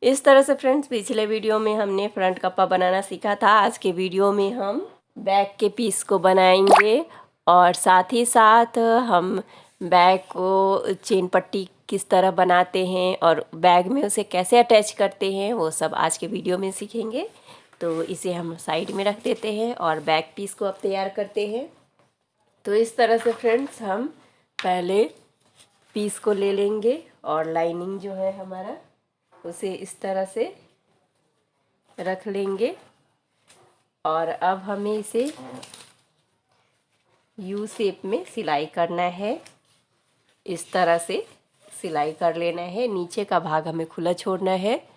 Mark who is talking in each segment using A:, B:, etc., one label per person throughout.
A: इस तरह से फ्रेंड्स पिछले वीडियो में हमने फ्रंट कप्पा बनाना सीखा था। आज के वीडियो में हम बैक के पीस को बनाएंगे और साथ ही साथ हम बैग को चेन पट्टी किस तरह बनाते हैं और बैग में उसे कैसे अटैच करते हैं वो सब आज के वीडियो में सीखेंगे। तो इसे हम साइड में रख देते हैं और बैक पीस को अब तैयार करते हैं। तो इस तरह से फ्रेंड्स हम पहले पीस को ले लेंगे और लाइनिंग जो है हमारा उसे इस तरह से रख लेंगे और अब हमें इसे यू शेप में सिलाई करना है। इस तरह से सिलाई कर लेना है, नीचे का भाग हमें खुला छोड़ना है।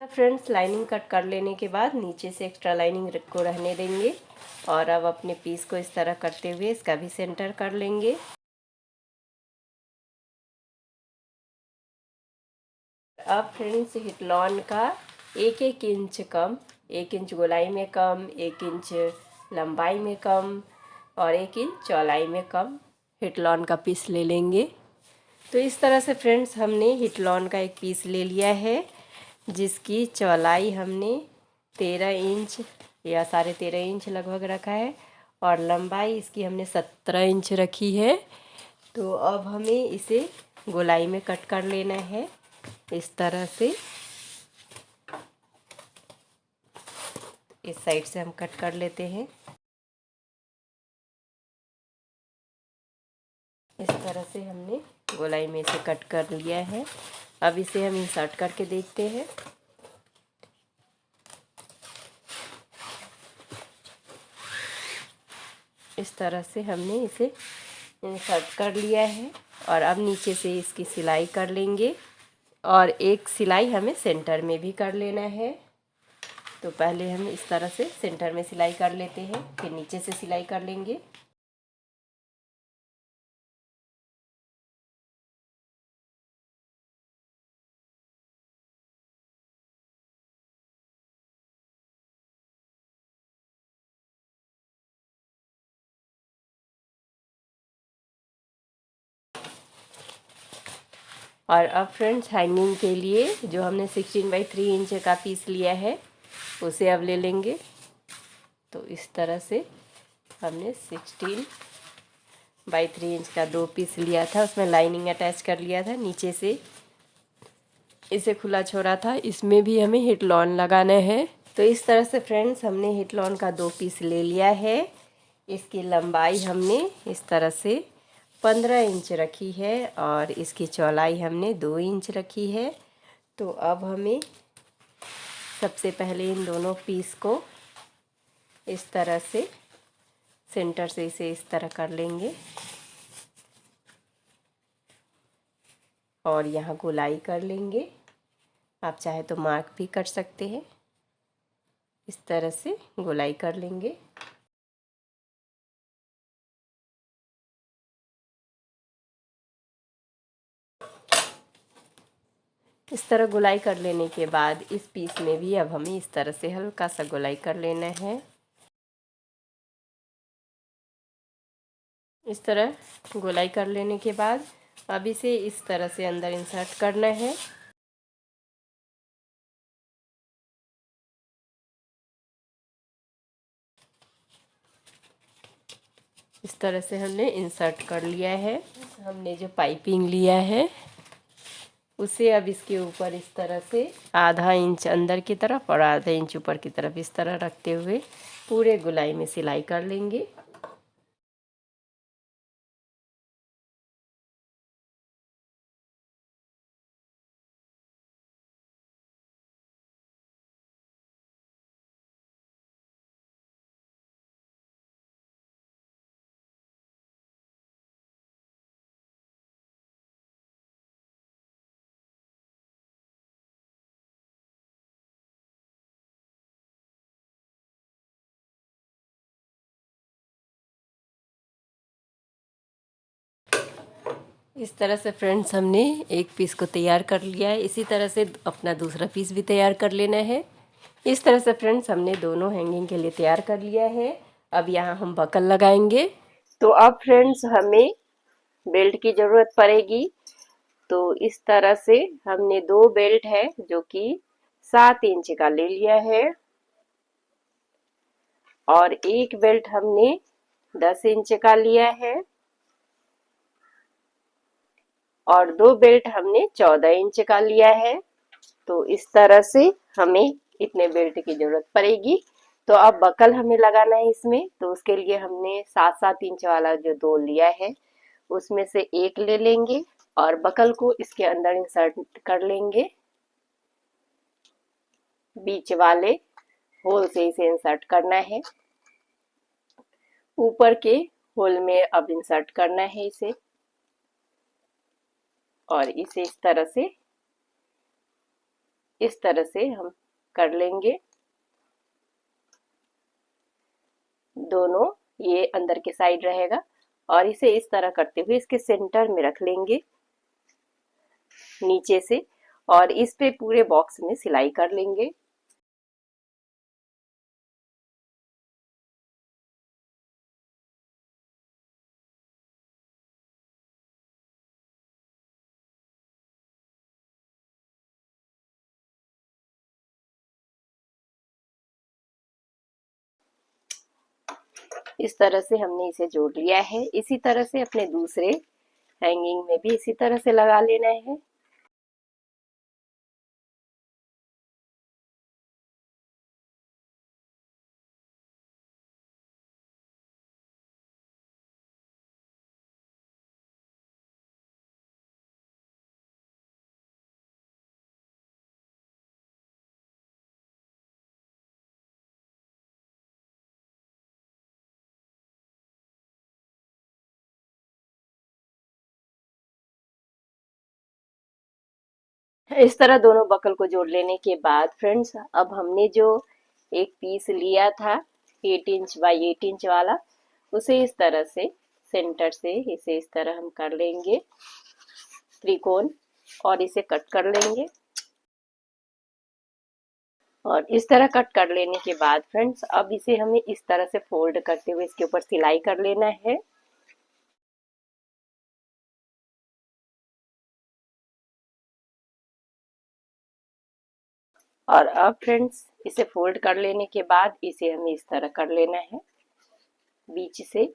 A: फ्रेंड्स लाइनिंग कट कर लेने के बाद नीचे से एक्स्ट्रा लाइनिंग को रहने देंगे और अब अपने पीस को इस तरह करते हुए इसका भी सेंटर कर लेंगे। अब फ्रेंड्स हिटलॉन का एक इंच कम, 1 इंच गोलाई में कम, 1 इंच लंबाई में कम और 1 इंच चौड़ाई में कम हिटलॉन का पीस ले लेंगे। तो इस तरह से फ्रेंड्स हमने हिटलॉन का एक पीस ले लिया है जिसकी चौड़ाई हमने 13 इंच या 13.5 इंच लगभग रखा है और लंबाई इसकी हमने 17 इंच रखी है। तो अब हमें इसे गोलाई में कट कर लेना है इस तरह से। इस साइड से हम कट कर लेते हैं। इस तरह से हमने गोलाई में इसे कट कर लिया है। अब इसे हम इंसर्ट करके देखते हैं। इस तरह से हमने इसे इंसर्ट कर लिया है और अब नीचे से इसकी सिलाई कर लेंगे और एक सिलाई हमें सेंटर में भी कर लेना है। तो पहले हम इस तरह से सेंटर में सिलाई कर लेते हैं, फिर नीचे से सिलाई कर लेंगे। और अब फ्रेंड्स हैंगिंग के लिए जो हमने 16/3 इंच का पीस लिया है उसे अब ले लेंगे। तो इस तरह से हमने 16/3 इंच का 2 पीस लिया था, उसमें लाइनिंग अटैच कर लिया था, नीचे से इसे खुला छोड़ा था, इसमें भी हमें हिटलॉन लगाना है। तो इस तरह से फ्रेंड्स हमने हिटलॉन का 2 पीस ले लिया है। इसकी लंबाई हमने इस तरह से 15 इंच रखी है और इसकी चौड़ाई हमने 2 इंच रखी है। तो अब हमें सबसे पहले इन दोनों पीस को इस तरह से सेंटर से इसे इस तरह कर लेंगे और यहाँ गोलाई कर लेंगे। आप चाहे तो मार्क भी कर सकते हैं। इस तरह से गोलाई कर लेंगे। इस तरह गोलाई कर लेने के बाद इस पीस में भी अब हमें इस तरह से हल्का सा गोलाई कर लेना है। इस तरह गोलाई कर लेने के बाद अब इसे इस तरह से अंदर इंसर्ट करना है। इस तरह से हमने इंसर्ट कर लिया है। हमने जो पाइपिंग लिया है उसे अब इसके ऊपर इस तरह से आधा इंच अंदर की तरफ और आधा इंच ऊपर की तरफ इस तरह रखते हुए पूरे गोलाई में सिलाई कर लेंगे। इस तरह से फ्रेंड्स हमने एक पीस को तैयार कर लिया है। इसी तरह से अपना दूसरा पीस भी तैयार कर लेना है। इस तरह से फ्रेंड्स हमने दोनों हैंगिंग के लिए तैयार कर लिया है। अब यहाँ हम बकल लगाएंगे। तो अब फ्रेंड्स हमें बेल्ट की ज़रूरत पड़ेगी। तो इस तरह से हमने 2 बेल्ट है जो कि 7 इंच का ले लिया है और एक बेल्ट हमने 10 इंच का लिया है और 2 बेल्ट हमने 14 इंच का लिया है। तो इस तरह से हमें इतने बेल्ट की जरूरत पड़ेगी। तो अब बकल हमें लगाना है इसमें। तो उसके लिए हमने 7-7 इंच वाला जो 2 लिया है उसमें से एक ले लेंगे और बकल को इसके अंदर इंसर्ट कर लेंगे। बीच वाले होल से इसे इंसर्ट करना है। ऊपर के होल में अब इंसर्ट करना है इसे और इसे इस तरह से हम कर लेंगे। दोनों ये अंदर के साइड रहेगा और इसे इस तरह करते हुए इसके सेंटर में रख लेंगे नीचे से और इस पे पूरे बॉक्स में सिलाई कर लेंगे। इस तरह से हमने इसे जोड़ लिया है। इसी तरह से अपने दूसरे हैंगिंग में भी इसी तरह से लगा लेना है। इस तरह दोनों बकल को जोड़ लेने के बाद फ्रेंड्स अब हमने जो एक पीस लिया था 8 इंच बाई 8 इंच वाला उसे इस तरह से सेंटर से इसे इस तरह हम कर लेंगे त्रिकोण और इसे कट कर लेंगे। और इस तरह कट कर लेने के बाद फ्रेंड्स अब इसे हमें इस तरह से फोल्ड करते हुए इसके ऊपर सिलाई कर लेना है। और अब फ्रेंड्स इसे फोल्ड कर लेने के बाद इसे हमें इस तरह कर लेना है बीच से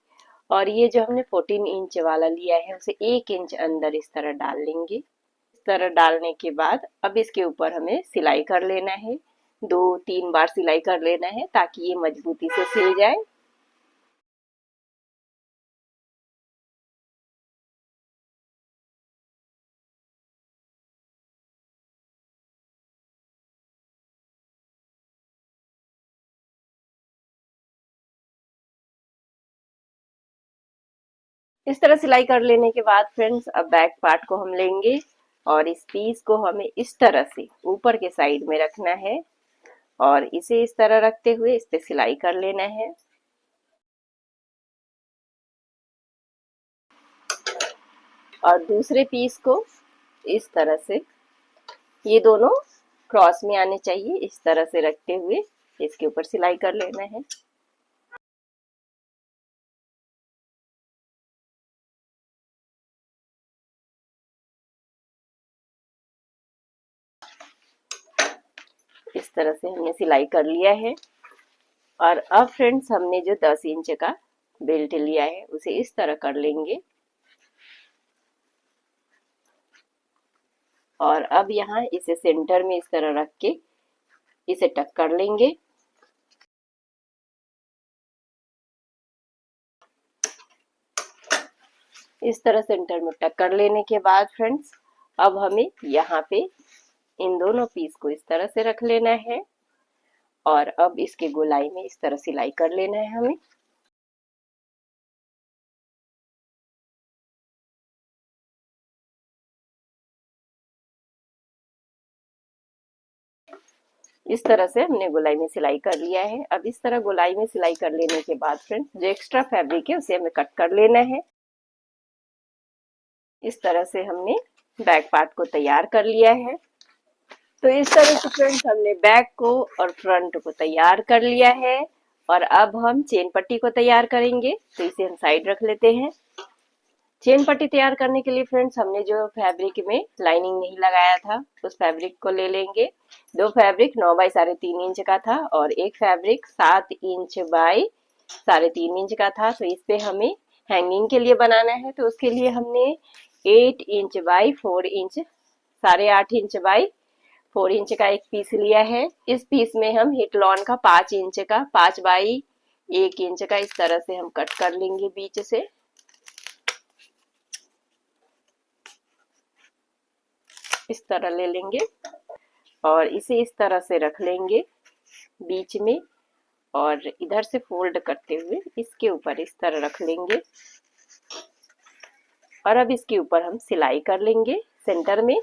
A: और ये जो हमने 14 इंच वाला लिया है उसे 1 इंच अंदर इस तरह डाल लेंगे। इस तरह डालने के बाद अब इसके ऊपर हमें सिलाई कर लेना है। 2-3 बार सिलाई कर लेना है ताकि ये मजबूती से सिल जाए। इस तरह सिलाई कर लेने के बाद फ्रेंड्स अब बैक पार्ट को हम लेंगे और इस पीस को हमें इस तरह से ऊपर के साइड में रखना है और इसे इस तरह रखते हुए इस पे सिलाई कर लेना है। और दूसरे पीस को इस तरह से ये दोनों क्रॉस में आने चाहिए इस तरह से रखते हुए इसके ऊपर सिलाई कर लेना है। इस तरह से हमने सिलाई कर लिया है। और अब फ्रेंड्स हमने जो 10 इंच का बेल्ट लिया है उसे इस तरह कर लेंगे और अब यहाँ इसे सेंटर में इस तरह रख के इसे टक कर लेंगे। इस तरह सेंटर में टक कर लेने के बाद फ्रेंड्स अब हमें यहाँ पे इन दोनों पीस को इस तरह से रख लेना है और अब इसके गोलाई में इस तरह सिलाई कर लेना है हमें। इस तरह से हमने गोलाई में सिलाई कर लिया है। अब इस तरह गोलाई में सिलाई कर लेने के बाद फ्रेंड्स जो एक्स्ट्रा फैब्रिक है उसे हमें कट कर लेना है। इस तरह से हमने बैक पार्ट को तैयार कर लिया है। तो इस तरह से फ्रेंड्स हमने बैक को और फ्रंट को तैयार कर लिया है। और अब हम चेन पट्टी को तैयार करेंगे, तो इसे हम साइड रख लेते हैं। चेन पट्टी तैयार करने के लिए फ्रेंड्स हमने जो फैब्रिक में लाइनिंग नहीं लगाया था उस फैब्रिक को ले लेंगे। दो फैब्रिक 9 बाई 3.5 इंच का था और एक फैब्रिक 7 इंच बाई 3.5 इंच का था। तो इस पे हमें हैंगिंग के लिए बनाना है, तो उसके लिए हमने 8 inch by 4 inch 8.5 inch by 4 inch का एक पीस लिया है। इस पीस में हम हिट लॉन का 5 इंच का 5 बाई 1 इंच का इस तरह से हम कट कर लेंगे बीच से। इस तरह ले लेंगे और इसे इस तरह से रख लेंगे बीच में, और इधर से फोल्ड करते हुए इसके ऊपर इस तरह रख लेंगे। और अब इसके ऊपर हम सिलाई कर लेंगे सेंटर में।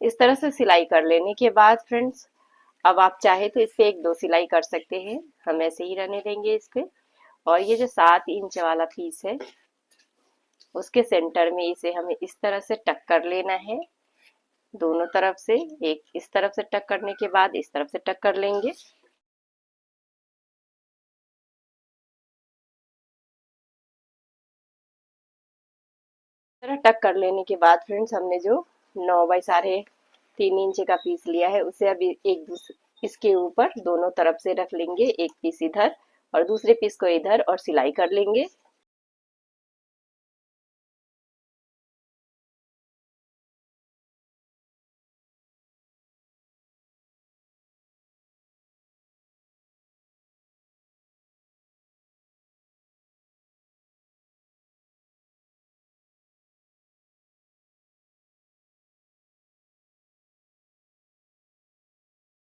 A: इस तरह से सिलाई कर लेने के बाद फ्रेंड्स, अब आप चाहे तो इस पे 1-2 सिलाई कर सकते हैं, हम ऐसे ही रहने देंगे इस पे। और ये जो 7 इंच वाला पीस है उसके सेंटर में इसे हमें इस तरह से टक कर लेना है दोनों तरफ से। एक इस तरफ से टक करने के बाद इस तरफ से टक कर लेंगे। तरह टक कर लेने के बाद फ्रेंड्स, हमने जो 9 बाई 3.5 इंच का पीस लिया है उसे अब एक दूसरे इसके ऊपर दोनों तरफ से रख लेंगे, एक पीस इधर और दूसरे पीस को इधर, और सिलाई कर लेंगे।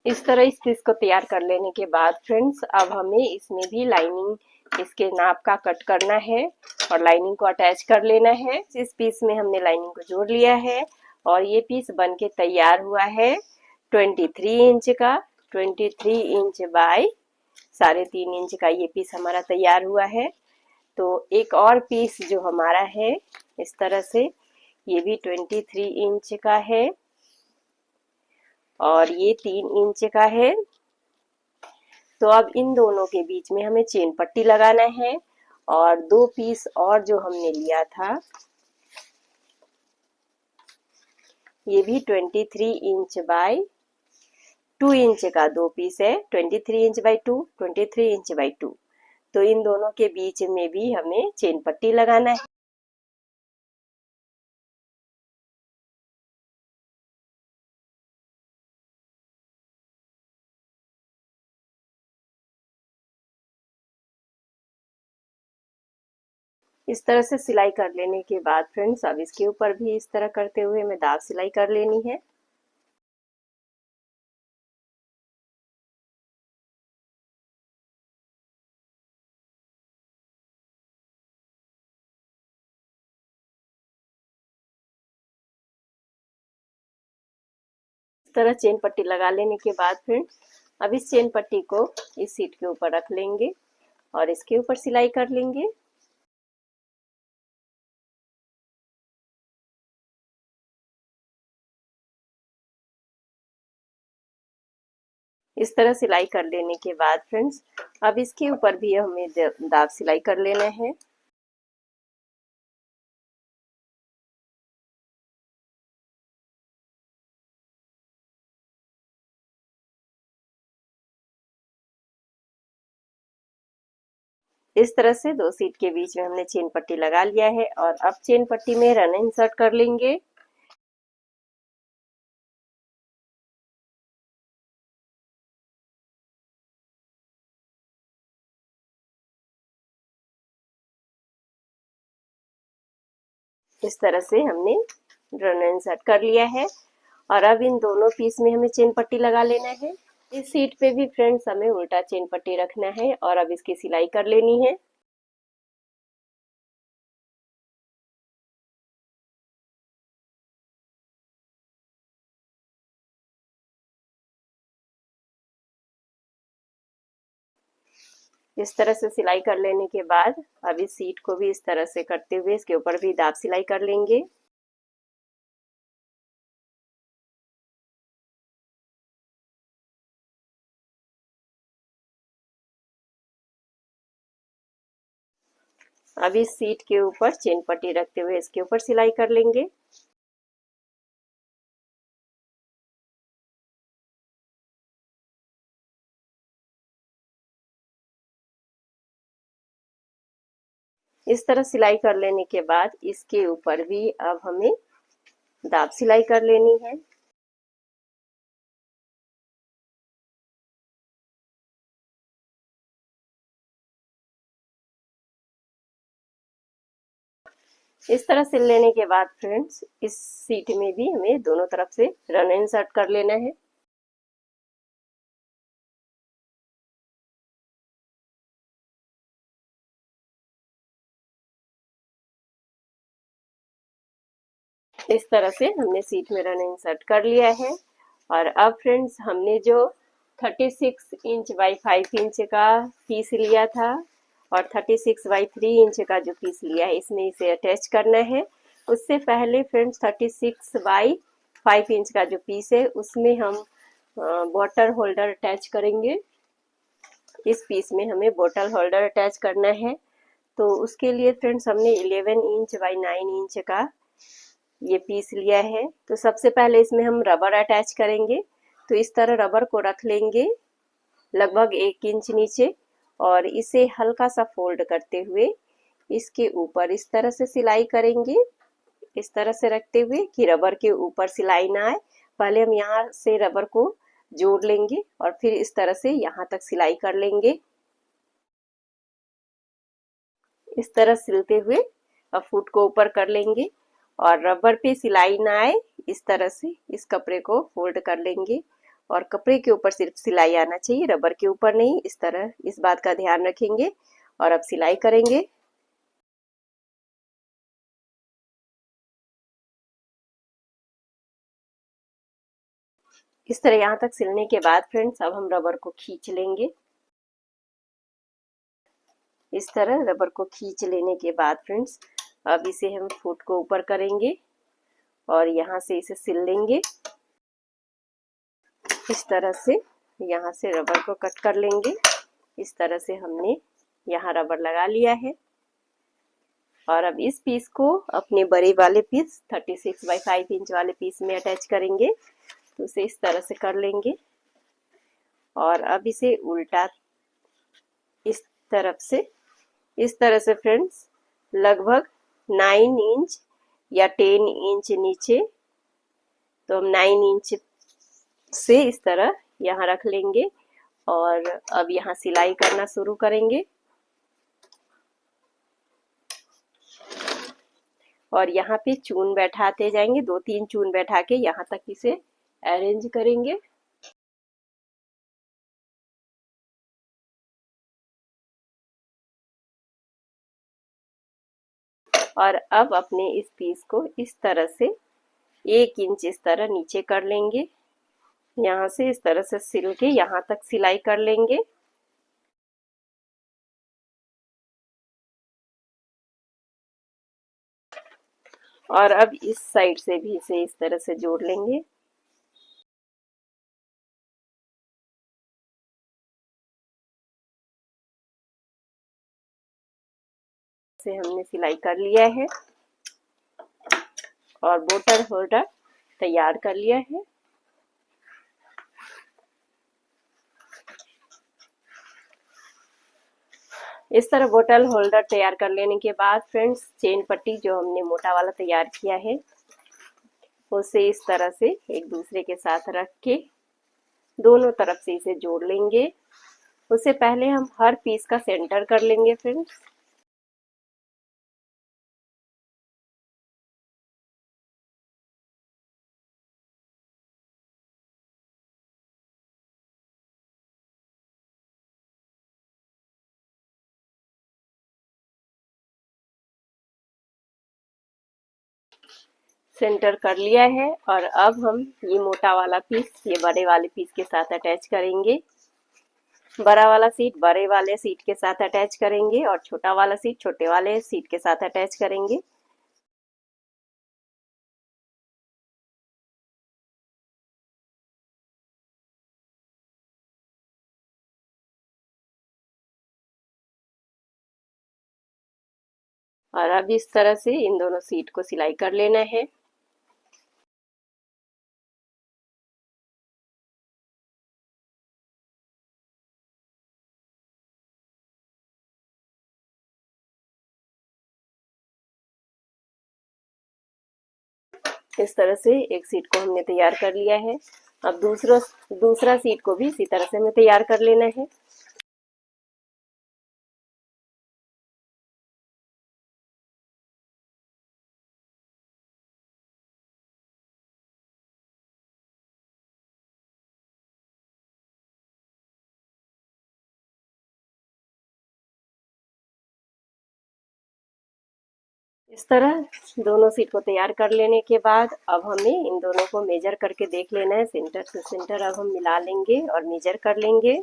A: इस तरह इस पीस को तैयार कर लेने के बाद फ्रेंड्स, अब हमें इसमें भी लाइनिंग इसके नाप का कट करना है और लाइनिंग को अटैच कर लेना है। इस पीस में हमने लाइनिंग को जोड़ लिया है और ये पीस बन के तैयार हुआ है 23 इंच का। 23 इंच बाई 3.5 इंच का ये पीस हमारा तैयार हुआ है। तो एक और पीस जो हमारा है इस तरह से, ये भी 23 इंच का है और ये 3 इंच का है। तो अब इन दोनों के बीच में हमें चेन पट्टी लगाना है। और दो पीस और जो हमने लिया था ये भी 23 इंच बाई 2 इंच का दो पीस है। 23 इंच बाई 2, 23 इंच बाई 2। तो इन दोनों के बीच में भी हमें चेन पट्टी लगाना है। इस तरह से सिलाई कर लेने के बाद फ्रेंड्स, अब इसके ऊपर भी इस तरह करते हुए हमें दाग सिलाई कर लेनी है। इस तरह चेन पट्टी लगा लेने के बाद फ्रेंड्स, अब इस चेन पट्टी को इस सीट के ऊपर रख लेंगे और इसके ऊपर सिलाई कर लेंगे। इस तरह सिलाई कर लेने के बाद फ्रेंड्स, अब इसके ऊपर भी हमें दाग सिलाई कर लेना है। इस तरह से दो सीट के बीच में हमने चेन पट्टी लगा लिया है और अब चेन पट्टी में रन इंसर्ट कर लेंगे। इस तरह से हमने रन इंसर्ट कर लिया है और अब इन दोनों पीस में हमें चेन पट्टी लगा लेना है। इस सीट पे भी फ्रेंड्स हमें उल्टा चेन पट्टी रखना है और अब इसकी सिलाई कर लेनी है। इस तरह से सिलाई कर लेने के बाद अब इस सीट को भी इस तरह से करते हुए इसके ऊपर भी दाब सिलाई कर लेंगे। अब इस सीट के ऊपर चेन पट्टी रखते हुए इसके ऊपर सिलाई कर लेंगे। इस तरह सिलाई कर लेने के बाद इसके ऊपर भी अब हमें दाब सिलाई कर लेनी है। इस तरह सिल लेने के बाद फ्रेंड्स इस सीट में भी हमें दोनों तरफ से रन इंसर्ट कर लेना है। इस तरह से हमने सीट में रन इंसर्ट कर लिया है। और अब फ्रेंड्स हमने जो 36 इंच बाई 5 इंच का पीस लिया था और 36 बाई 3 इंच का जो पीस लिया है इसमें इसे अटैच करना है। उससे पहले फ्रेंड्स 36 बाई 5 इंच का जो पीस है उसमें हम बॉटल होल्डर अटैच करेंगे। इस पीस में हमें बॉटल होल्डर अटैच करना है। तो उसके लिए फ्रेंड्स हमने 11 इंच बाई 9 इंच का ये पीस लिया है। तो सबसे पहले इसमें हम रबर अटैच करेंगे। तो इस तरह रबर को रख लेंगे लगभग 1 इंच नीचे और इसे हल्का सा फोल्ड करते हुए इसके ऊपर इस तरह से सिलाई करेंगे। इस तरह से रखते हुए कि रबर के ऊपर सिलाई ना आए। पहले हम यहाँ से रबर को जोड़ लेंगे और फिर इस तरह से यहाँ तक सिलाई कर लेंगे। इस तरह सिलते हुए अब फुट को ऊपर कर लेंगे और रबर पे सिलाई ना आए इस तरह से इस कपड़े को फोल्ड कर लेंगे और कपड़े के ऊपर सिर्फ सिलाई आना चाहिए, रबर के ऊपर नहीं। इस तरह इस बात का ध्यान रखेंगे और अब सिलाई करेंगे। इस तरह यहाँ तक सिलने के बाद फ्रेंड्स अब हम रबर को खींच लेंगे। इस तरह रबर को खींच लेने के बाद फ्रेंड्स अब इसे हम फुट को ऊपर करेंगे और यहाँ से इसे सिल लेंगे। इस तरह से यहाँ से रबर को कट कर लेंगे। इस तरह से हमने यहाँ रबर लगा लिया है और अब इस पीस को अपने बड़े वाले पीस 36 बाई 5 इंच वाले पीस में अटैच करेंगे। तो इसे इस तरह से कर लेंगे और अब इसे उल्टा इस तरह से फ्रेंड्स लगभग 9 इंच या 10 इंच नीचे। तो हम 9 इंच से इस तरह यहाँ रख लेंगे और अब यहाँ सिलाई करना शुरू करेंगे और यहाँ पे चून बैठाते जाएंगे। 2-3 चून बैठा के यहाँ तक इसे अरेंज करेंगे। और अब अपने इस पीस को इस तरह से 1 इंच इस तरह नीचे कर लेंगे। यहाँ से इस तरह से सिल के यहाँ तक सिलाई कर लेंगे। और अब इस साइड से भी इसे इस तरह से जोड़ लेंगे। से हमने सिलाई कर लिया है और बॉटल होल्डर तैयार कर लिया है। इस तरह बॉटल होल्डर तैयार कर लेने के बाद फ्रेंड्स चेन पट्टी जो हमने मोटा वाला तैयार किया है उसे इस तरह से एक दूसरे के साथ रख के दोनों तरफ से इसे जोड़ लेंगे। उससे पहले हम हर पीस का सेंटर कर लेंगे फ्रेंड्स। सेंटर कर लिया है और अब हम ये मोटा वाला पीस ये बड़े वाले पीस के साथ अटैच करेंगे। बड़ा वाला सीट बड़े वाले सीट के साथ अटैच करेंगे और छोटा वाला सीट छोटे वाले सीट के साथ अटैच करेंगे। और अब इस तरह से इन दोनों सीट को सिलाई कर लेना है। इस तरह से एक सीट को हमने तैयार कर लिया है। अब दूसरा सीट को भी इसी तरह से हमें तैयार कर लेना है। इस तरह दोनों सीट को तैयार कर लेने के बाद अब हमें इन दोनों को मेजर करके देख लेना है। सेंटर से सेंटर अब हम मिला लेंगे और मेजर कर लेंगे।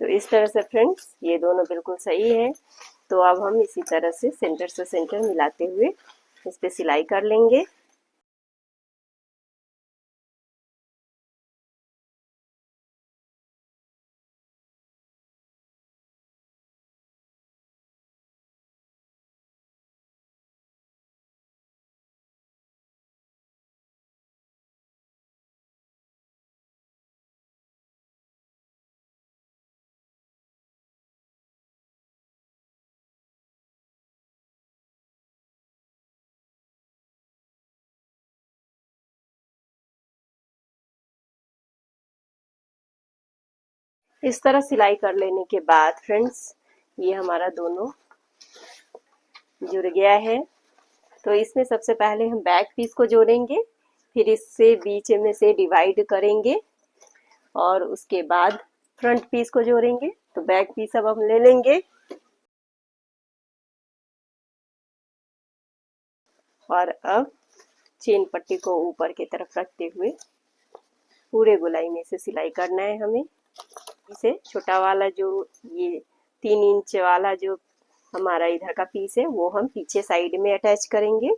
A: तो इस तरह से फ्रेंड्स ये दोनों बिल्कुल सही है। तो अब हम इसी तरह से सेंटर मिलाते हुए इस पे सिलाई कर लेंगे। इस तरह सिलाई कर लेने के बाद फ्रेंड्स ये हमारा दोनों जुड़ गया है। तो इसमें सबसे पहले हम बैक पीस को जोड़ेंगे, फिर इससे बीच में से डिवाइड करेंगे और उसके बाद फ्रंट पीस को जोड़ेंगे। तो बैक पीस अब हम ले लेंगे और अब चेन पट्टी को ऊपर की तरफ रखते हुए पूरे गोलाई में से सिलाई करना है हमें। इसे छोटा वाला जो ये 3 इंच वाला जो हमारा इधर का पीस है वो हम पीछे साइड में अटैच करेंगे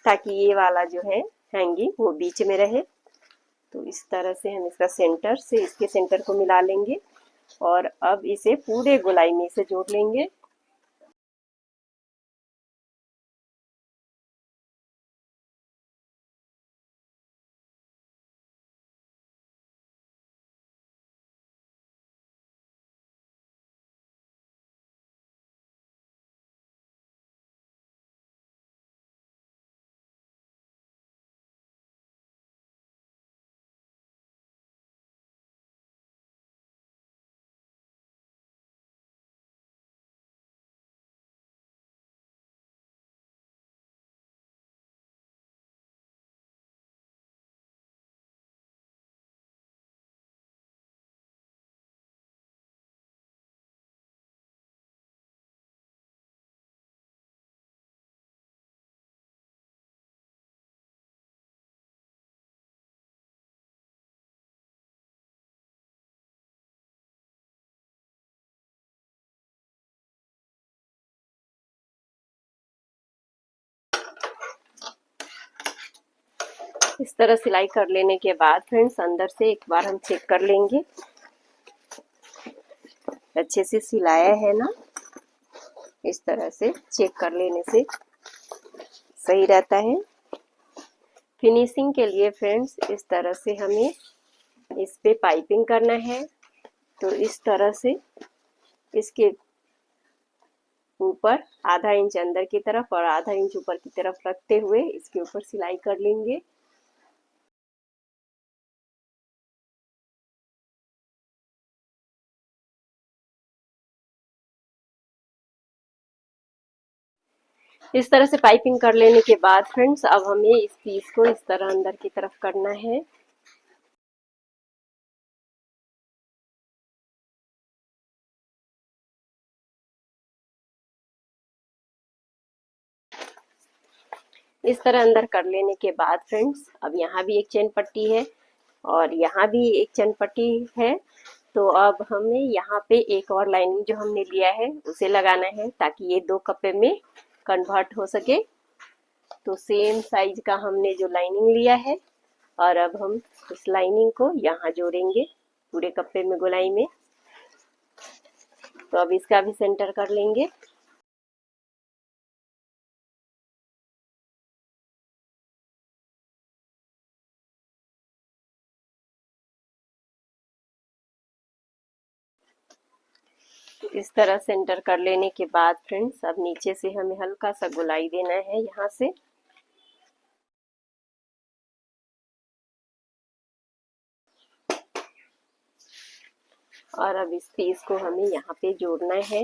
A: ताकि ये वाला जो है हैंगिंग वो बीच में रहे। तो इस तरह से हम इसका सेंटर से इसके सेंटर को मिला लेंगे और अब इसे पूरे गोलाई में से जोड़ लेंगे। इस तरह सिलाई कर लेने के बाद फ्रेंड्स अंदर से एक बार हम चेक कर लेंगे अच्छे से सिलाया है ना। इस तरह से चेक कर लेने से सही रहता है। फिनिशिंग के लिए फ्रेंड्स इस तरह से हमें इस पे पाइपिंग करना है। तो इस तरह से इसके ऊपर आधा इंच अंदर की तरफ और आधा इंच ऊपर की तरफ रखते हुए इसके ऊपर सिलाई कर लेंगे। इस तरह से पाइपिंग कर लेने के बाद फ्रेंड्स अब हमें इस पीस को इस तरह अंदर की तरफ करना है। इस तरह अंदर कर लेने के बाद फ्रेंड्स, अब यहाँ भी एक चैन पट्टी है और यहाँ भी एक चैन पट्टी है। तो अब हमें यहाँ पे एक और लाइनिंग जो हमने लिया है उसे लगाना है ताकि ये दो कपड़े में कन्वर्ट हो सके। तो सेम साइज का हमने जो लाइनिंग लिया है और अब हम इस लाइनिंग को यहाँ जोड़ेंगे पूरे कपड़े में गोलाई में। तो अब इसका भी सेंटर कर लेंगे। इस तरह सेंटर कर लेने के बाद फ्रेंड्स, अब नीचे से हमें हल्का सा गोलाई देना है यहाँ से। और अब इस पीस को हमें यहाँ पे जोड़ना है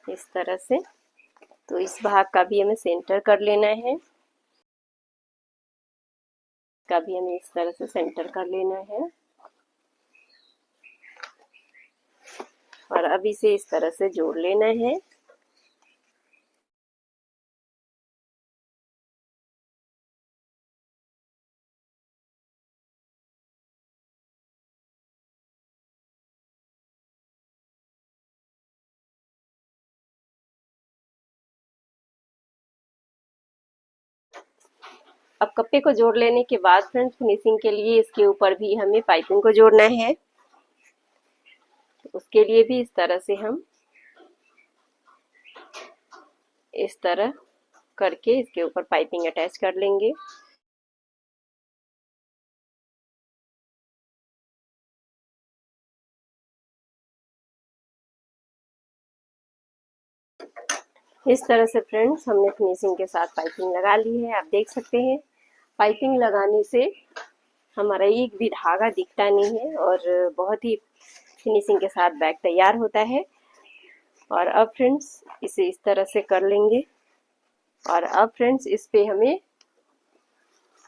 A: इस तरह से। तो इस भाग का भी हमें सेंटर कर लेना है, का भी हमें इस तरह से सेंटर कर लेना है। और अब इसे इस तरह से जोड़ लेना है। अब कपड़े को जोड़ लेने के बाद फ्रेंड्स, फिनिशिंग के लिए इसके ऊपर भी हमें पाइपिंग को जोड़ना है। तो उसके लिए भी इस तरह से हम इस तरह करके इसके ऊपर पाइपिंग अटैच कर लेंगे। इस तरह से फ्रेंड्स हमने फिनिशिंग के साथ पाइपिंग लगा ली है। आप देख सकते हैं पाइपिंग लगाने से हमारा एक भी धागा दिखता नहीं है और बहुत ही फिनिशिंग के साथ बैग तैयार होता है। और अब फ्रेंड्स इसे इस तरह से कर लेंगे। और अब फ्रेंड्स इस पे हमें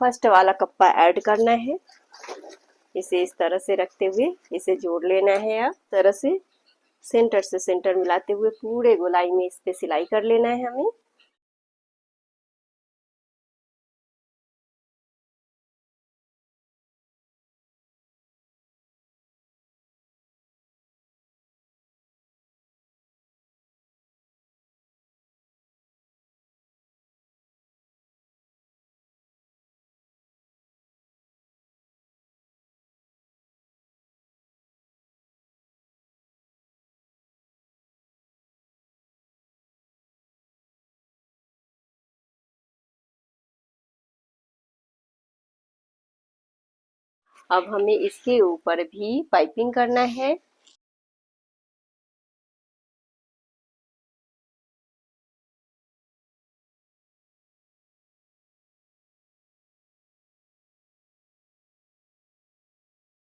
A: फर्स्ट वाला कप्पा ऐड करना है। इसे इस तरह से रखते हुए इसे जोड़ लेना है। अब तरह से सेंटर से सेंटर मिलाते हुए पूरे गोलाई में इस पे सिलाई कर लेना है हमें। अब हमें इसके ऊपर भी पाइपिंग करना है।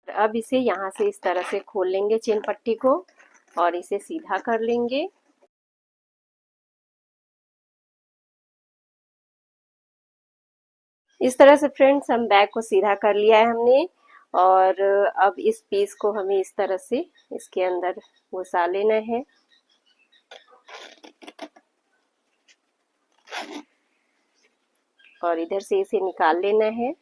A: अब इसे यहाँ से इस तरह से खोल लेंगे चेन पट्टी को और इसे सीधा कर लेंगे। इस तरह से फ्रेंड्स हम बैग को सीधा कर लिया है हमने। और अब इस पीस को हमें इस तरह से इसके अंदर घुसा लेना है। और इधर से इसे निकाल लेना है।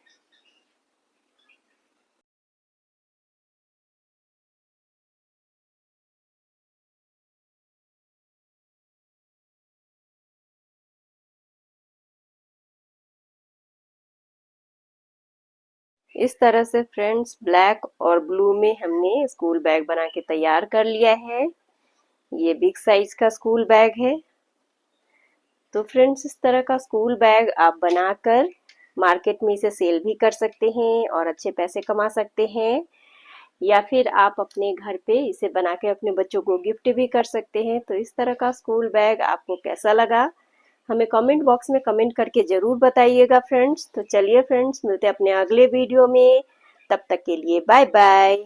A: इस तरह से फ्रेंड्स ब्लैक और ब्लू में हमने स्कूल बैग बना के तैयार कर लिया है। ये बिग साइज का स्कूल बैग है। तो फ्रेंड्स इस तरह का स्कूल बैग आप बनाकर मार्केट में इसे सेल भी कर सकते हैं और अच्छे पैसे कमा सकते हैं। या फिर आप अपने घर पे इसे बना के अपने बच्चों को गिफ्ट भी कर सकते हैं। तो इस तरह का स्कूल बैग आपको कैसा लगा हमें कमेंट बॉक्स में कमेंट करके ज़रूर बताइएगा फ्रेंड्स। तो चलिए फ्रेंड्स मिलते हैं अपने अगले वीडियो में। तब तक के लिए बाय बाय।